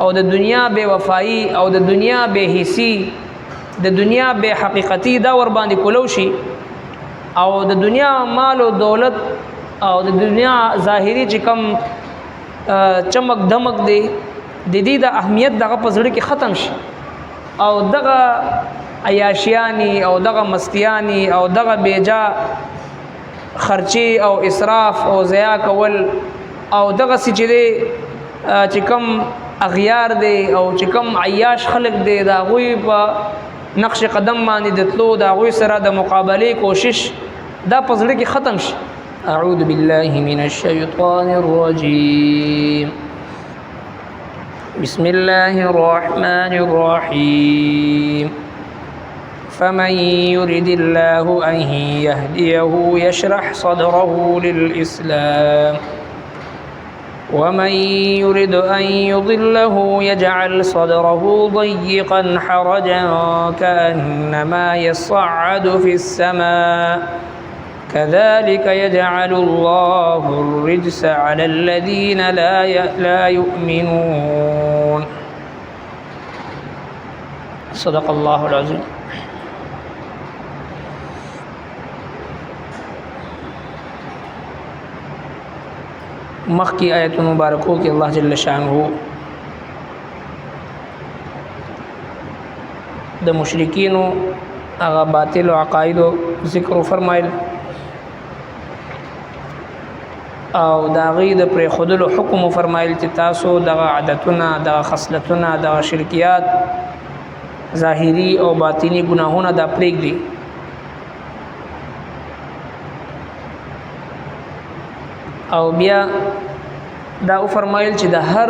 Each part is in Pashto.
او د دنیا بے وفایی او د دنیا بے حسی د دنیا بے حقیقتی دا ور باندې کولو شي او د دنیا مال او دولت او د دنیا ظاهری چې کم چمک دمک دی د دې د اهمیت دغه پزړه کې ختم شي او دغه عیاشیانی او دغه مستیانی او دغه بیجا خرچی او اسراف او ضیاع کول او دغه چې کم اغیار دی او چې کم عیاش خلق دی دا غوی په نقش قدم باندې د تلو دا غوی سره د مقابله کوشش دا پزړه کې ختم شي. اعوذ بالله من الشیطان الرجیم بسم الله الرحمن الرحيم فمن يرد الله أن يهديه يشرح صدره للإسلام ومن يرد أن يضله يجعل صدره ضيقا حرجا كأنما يصعد في السماء كذلك يجعل الله الرجس على الذين لا يؤمنون. صدق الله العظيم. مخکی آیت مبارکو کې الله جل شانه د مشرکین هغه باطل او عقاید ذکر فرمایل او دا غي د پر خودلو حکم فرمایل چې تاسو دغه عادتونه دغه خصلتونه دغه شرکیات ظاهری او باطینی ګناهونه دا پرېږدي او بیا دا فرمایل چې د هر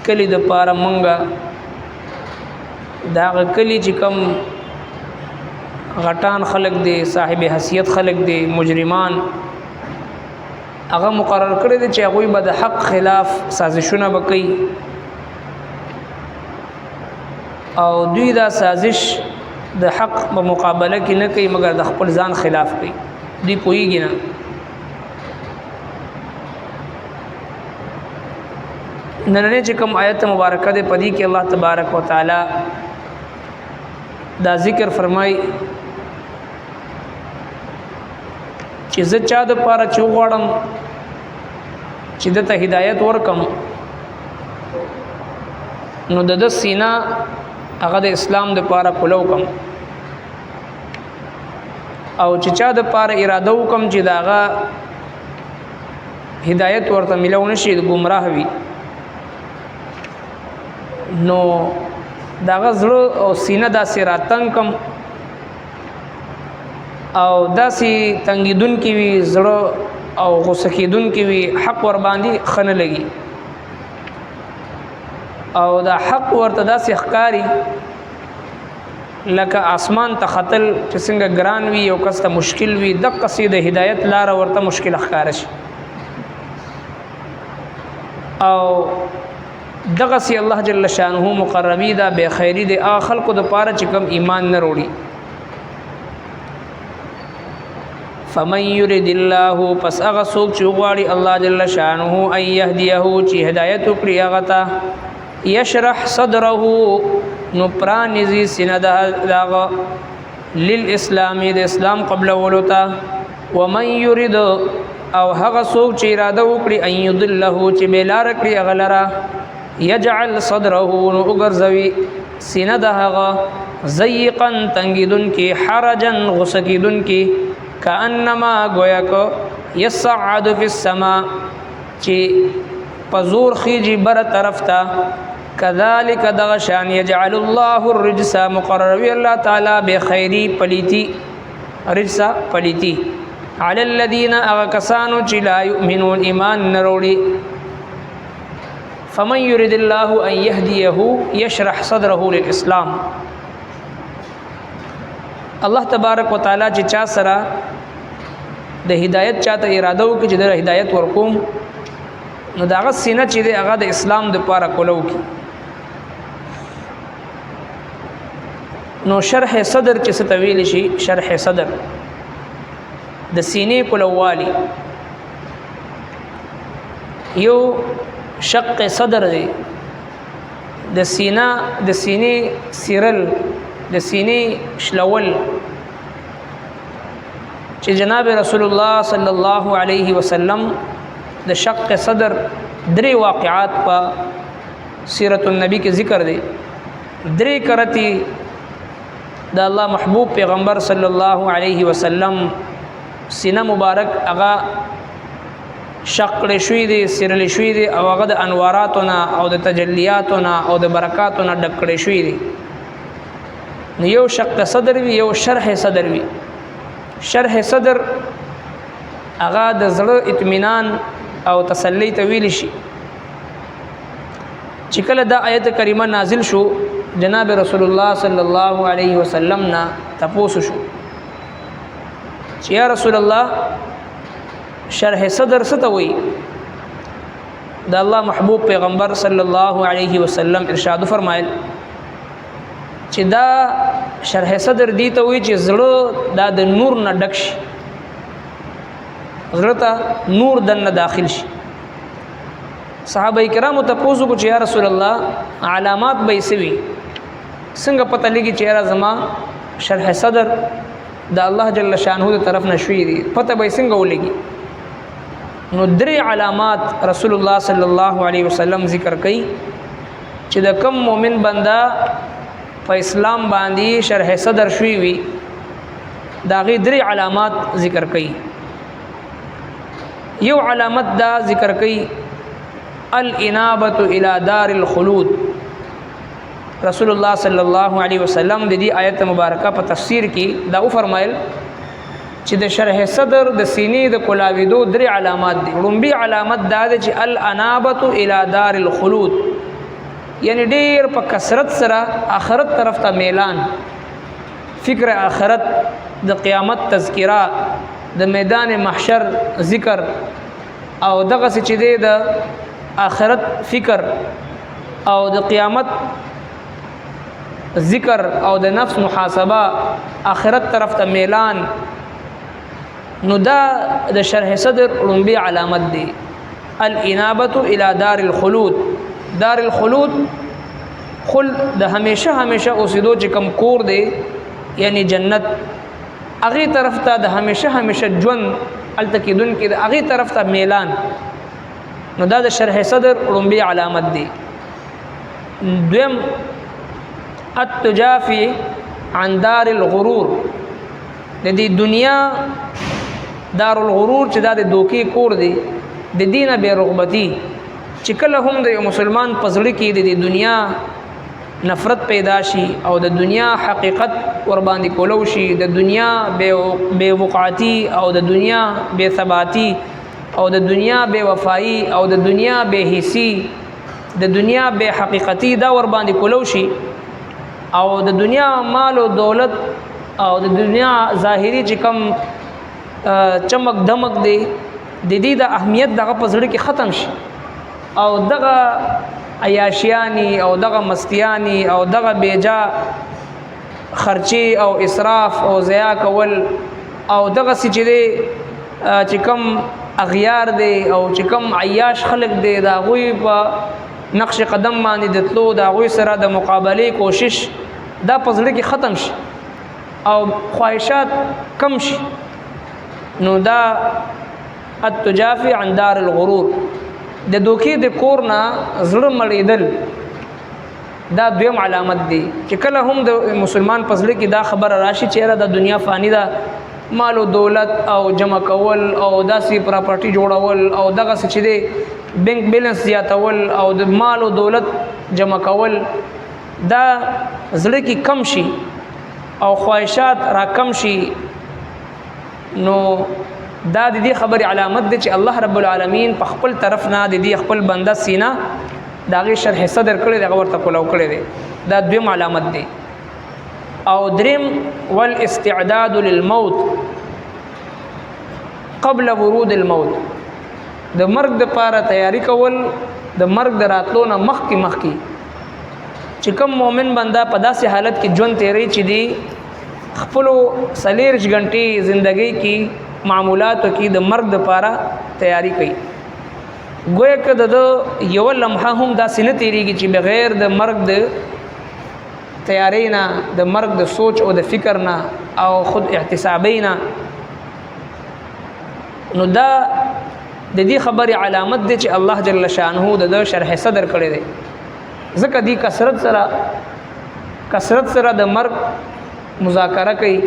کلی د پاره مونږه دا کلی چې کم غټان خلق دی صاحب حیثیت خلق دی مجرمان هغه مقرر کړی دی چې هغه به د حق خلاف سازشونه وکړي او دوی دا سازش د حق په مقابله کې نه کوي مګر د خپل ځان خلاف کوي. دوی پوهیږي نه نننې چې کوم آیت مبارکه ده پدې کې الله تبارک وتعالى دا ذکر فرمای چې زه چا د پاره چوغړم چې د ته هدایت ورکم نو د سینا هغه د اسلام د پاره کولو کم او چې چا د پاره اراده وکم چې داغه هدایت ورته ملونه شي د گمراه وي نو داغه زړه او سینه داسې راتنګ کم او داسې تنګیدون کې وي زړه او غوسه کېدون کې وي حق ور باندې خنه لګي او دا حق ورته داسې ښکاری لکه اسمان ته خطل چې څنګه ګران وي او کس ته مشکل وي د قصید هدایت لار ورته مشکل ښکار شي او دغه سي الله جل شانه مقربي دا به خیری دي خلق د پاره چې کوم ایمان نه وروړي. فمن يرد الله پس هغه څوک چې غواړي الله جل شانه ان يهديه چې هدایت وکړي هغه ته يشرح صدره نو پرانیزي سینه دغه للاسلام د اسلام قبل ولوتا ومن يرد او هغه څوک چې اراده وکړي ان يضله چې بلار کړي هغه لرا يجعل صدره نو وګرځوي سینه دغه ضيقا تنگیدن کی حرجا غسکیدن کی کانما گویا کو يصعد في السماء چې پزور خيجي بر طرف ته كذلك دغشان يجعل الله الرجس مقرر الله تعالى بخيري پليتي رجس پليتي على الذين اغكسانو چې لا يؤمنون ایمان نروړي. فمن يريد الله ان يهديه يشرح صدره للاسلام. الله تبارک وتعالى چې چا سره د هدایت چاته اراده وکړي چې د هدایت ورکوم نو داغه سینه چې هغه د اسلام د پاره کولو کی نو شرح صدر چې ستویل شي شرح صدر د سینې کولوالي یو شق صدر دی د سینې سیرل د سینې شلول چې جناب رسول الله صلی الله علیه وسلم د شق صدر درې واقعات په سیرت النبی کې ذکر دي درې کرتی د الله محبوب پیغمبر صلی الله علیه وسلم سینه مبارک هغه شق شوی دی سیرل شوی دی او هغه د انواراتونه او د تجلیاتونه او د برکاتونه ډک شوی دی نو یو شق صدر وی یو شرح صدر وی شرح صدر هغه د زړه اطمینان او تسلی ته ویل شي چې کله دا آیت کریمه نازل شو جناب رسول الله صلی الله علیه وسلم نا تپوسو شو چې یا رسول الله شرح صدر څه ته وایي د الله محبوب پیغمبر صلی الله علیه وسلم ارشاد فرمایل چې دا شرح صدر دی ته وایي چې زړه دا د نور نه ډک شي زړه ته نور دنه داخل شي صحابه کرامو ته پوښتنه کو چې یا رسول الله علامات به سوي څنګه پته لګي چې را زما شرح صدر د الله جل شانه د طرف نشوي دي پته به څنګه ولګي نو درې علامات رسول الله صلی الله علیه وسلم ذکر کړي چې د کم مؤمن بندا په اسلام باندې شرح صدر شوي وي دا غي درې علامات ذکر کړي یو علامت دا ذکر کړي الانابه الى دار الخلود رسول الله صلی الله علیه وسلم د دې آیت مبارکه په تفسیر کې دا فرمایل چې د شرح صدر د سینې د کلاویدو درې علامات دي لومبي علامت دا ده چې الانابه الى دار الخلود یعنی ډیر په کثرت سره آخرت طرف ته میلان فکر آخرت د قیامت تذکرہ د میدان محشر ذکر او دغه چې د آخرت فکر او د قیامت ذکر او د نفس محاسبه آخرت طرف ته میلان نو دا د شرح صدر لومبي علامت دی الانابه الى دار الخلود دار الخلود خلد د همیشه اوسېدو چې کم کور دی یعنی جنت اغه طرف ته د همیشه ژوند التکیدون کې د اغه طرف ته میلان نو دا د شرح صدر لومبي علامت دی دویم التجافي عن دار الغرور د دې دنیا دار الغرور چې دا د دوکي کور دی د دینه بے رغبتی چې کله هم د مسلمان پزړی کې د دنیا نفرت پیدا شي او د دنیا حقیقت ور باندې کولو شي د دنیا بے وقعتی او د دنیا بے ثباتی او د دنیا بے وفایی او د دنیا بے حسی د دنیا بے حقیقتی دا ور باندې کولو شي او د دنیا مال او دولت او د دنیا ظاهری چې کم چمک دمک دی د دې د اهمیت دغه پزړه کې ختم شي او دغه عیاشیانی او دغه مستیانی او دغه بیجا خرچی او اسراف او ضیاع کول او دغه چې کم اغیار دی او چې کم عیاش خلق دی دا غوی په نقش قدم باندې د تلو دا غوی سره د مقابله کوشش دا پزړه کې ختم شي او خواهشات کم شي نو دا التجافي عن دار الغرور د دوکي د کور نه زړه مړیدل دا دویم علامت دی چې کله هم د مسلمان پزړه کې دا خبر راشي چې را د دنیا فانی ده مال او دولت او جمع کول او داسې پراپرټي جوړول او دغه څه دی بینک بیلانس زیاتول او د مال او دولت جمع کول دا زړه کې کم شي او خواهشات را کم شي نو دا د دې خبر علامت دی چې الله رب العالمین په خپل طرف نه د دې خپل بنده سینه داغه شرح صدر کړي دغه ورته کولو کړي دی دا دویم علامت دی او دریم والاستعداد للموت قبل ورود الموت د مرګ د پاره تیاری کول د مرګ د راتلو نه مخکې چې کوم مؤمن بنده په داسې حالت کې ژوند تیری چې دی خپل 40 غنټې ژوندۍ کې معمولاتو کې د مرګ د پاره تیاری کوي گویا که د یو لمحه هم داسې نه تیریږي چې بغیر د مرګ د تیاری نه، د مرګ د سوچ او د فکر نه او خود احتسابی نه. نو دا د دې خبرې علامت دی چې الله جل شانه د شرح صدر کړی دی. ځکه دی کثرت سره د مرګ مذاکره کوي،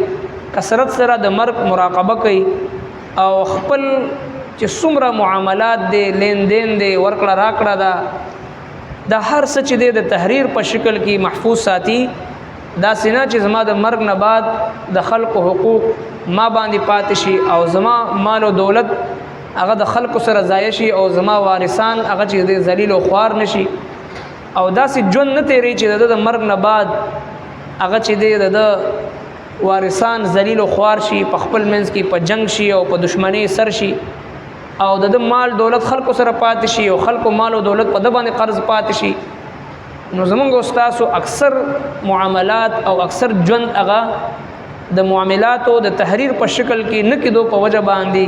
کثرت سره د مرګ مراقبه کوي او خپل چې څومره معاملات دی، لین دین دی، ورکړه راکړه ده، د هر څه چې دی د تحریر په شکل کې محفوظ ساتي. دا سینا چې زما د مرګ نه بعد د خلکو حقوق ما باندې پاتې شي او زما مال او دولت هغه د خلکو سره ضایع شي او زما وارثان هغه چې د ذلیل او خوار نشي، او داسې ژوند نه تیری چې د مرګ نه بعد هغه چې دی د وارثان ذلیل او خوار شي، په خپل منځ کې په جنگ شي او په دشمنی سر شي، او د مال دولت خلکو سره پاتې شي او خلکو مال او دولت په د باندې قرض پاتې شي. نو زمونږ استادو اکثر معاملات او اکثر ژوند هغه د معاملاتو د تحریر په شکل کې نه کېدو په وجه باندې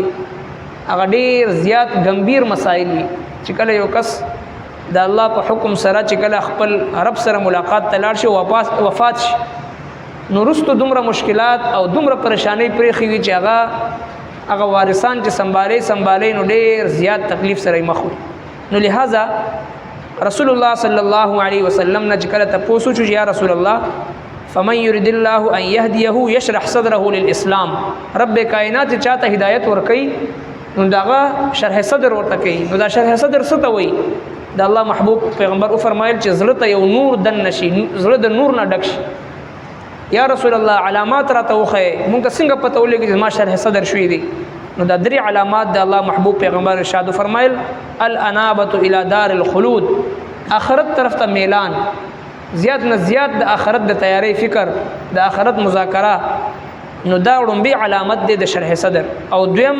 هغه ډېر زیات گمبیر مسائل وي چې کله یو کس د الله په حکم سره چې کله خپل رب سره ملاقات ته لاړ شي او وفات شي، نو وروسته دومره مشکلات او دومره پریشانی پرېښي وي چې هغه وارثان چې سنبالي نو ډېر زیات تکلیف سره مخ وي. نو لہذا رسول الله صلی الله علیه وسلم نه چې کله تاسو چې یا رسول الله فمن يريد الله ان يهديه يشرح صدره للاسلام، رب کائنات چاته هدایت ورکي نو داغه شرح صدر ورته کوي. نو دا شرح صدر څه ته وایي؟ د الله محبوب پیغمبر او فرمایل چې زړه ته یو نور دن نشي، زړه د نور نه ډک شي. یا رسول الله علامات راته وخی، مونږ څنګه پته ولګي چې ما شرح صدر شوی دی؟ نو دا درې علامات د الله محبوب پیغمبر ارشاد فرمایل الانابه الى دار الخلود، آخرت طرف ته میلان، زیات نه زیات د آخرت د تیاری فکر، د آخرت مذاکره. نو دا وړاندې علامت دی د شرح صدر. او دویم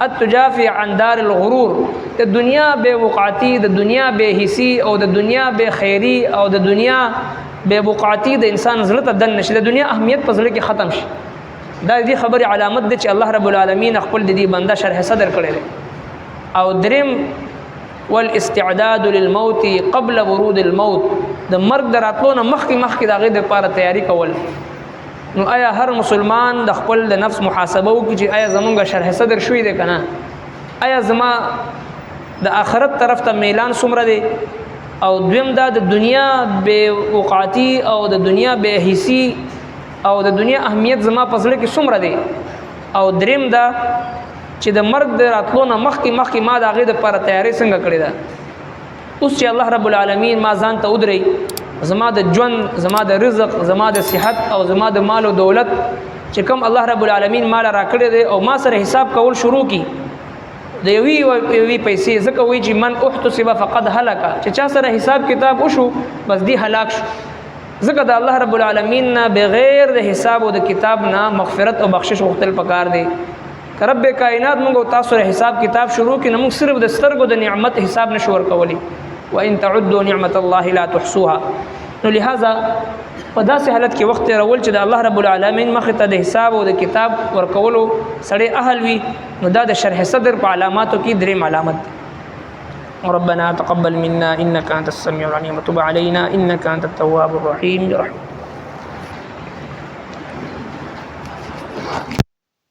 التجافي عن دار الغرور، د دنیا بے وقعتی، د دنیا بے حسی او د دنیا بے خیری او د دنیا بے وقعتی د انسان زړه ته دن نشي، د دنیا اهمیت په زړه کې ختم شي. دا دې خبره علامت دی چې الله رب العالمین خپل دې بنده شرح صدر کړی دی. او دریم والاستعداد للموت قبل ورود الموت، د مرګ دراتلو نه مخکې د هغې دپاره تیاری کول. نو آیا هر مسلمان د خپل د نفس محاسبه وکړي چې آیا زمونږ شرح صدر شوی دی که نه؟ آیا زما د آخرت طرف ته میلان څومره دی؟ او دویم دا د دنیا بے وقعتی او د دنیا بے حسی او د دنیا اهمیت زما په زړه کې څومره دی؟ او دریم دا چې د مرګ د راتلو نه مخکې ما د هغې دپاره تیاری څنګه کړې ده؟ اوس چې الله رب العالمین ما ځان ته ودرئ، زما د ژوند، زما د رزق، زما د صحت او زما د مال او دولت چې کوم الله رب العالمین مال را کړی دی او ما سره حساب کول شروع کی د یوې پیسې، ځکه وایي چې من احتسب فقد هلک، چې چا سره حساب کتاب وشو بس دی هلاک شو. ځکه د الله رب العالمین نه بغیر د حساب او د کتاب نه مغفرت او بخشش غوښتل پکار دی. که رب کائنات موږ تاسو سره حساب کتاب شروع کړي، موږ صرف د سترګو د نعمت حساب نشو ورکولی. وان تعدوا نعمت الله لا تحصوها. نو لہذا په داسې حالت کې وخت تېرول چې د الله رب العالمین مخې ته د حساب او د کتاب ورکولو سړی اهل وي، نو دا د شرح صدر په علاماتو کې دریم علامت دی. ربنا تقبل منا انك انت السميع العليم وتب علينا انك انت التواب الرحيم برحمتك.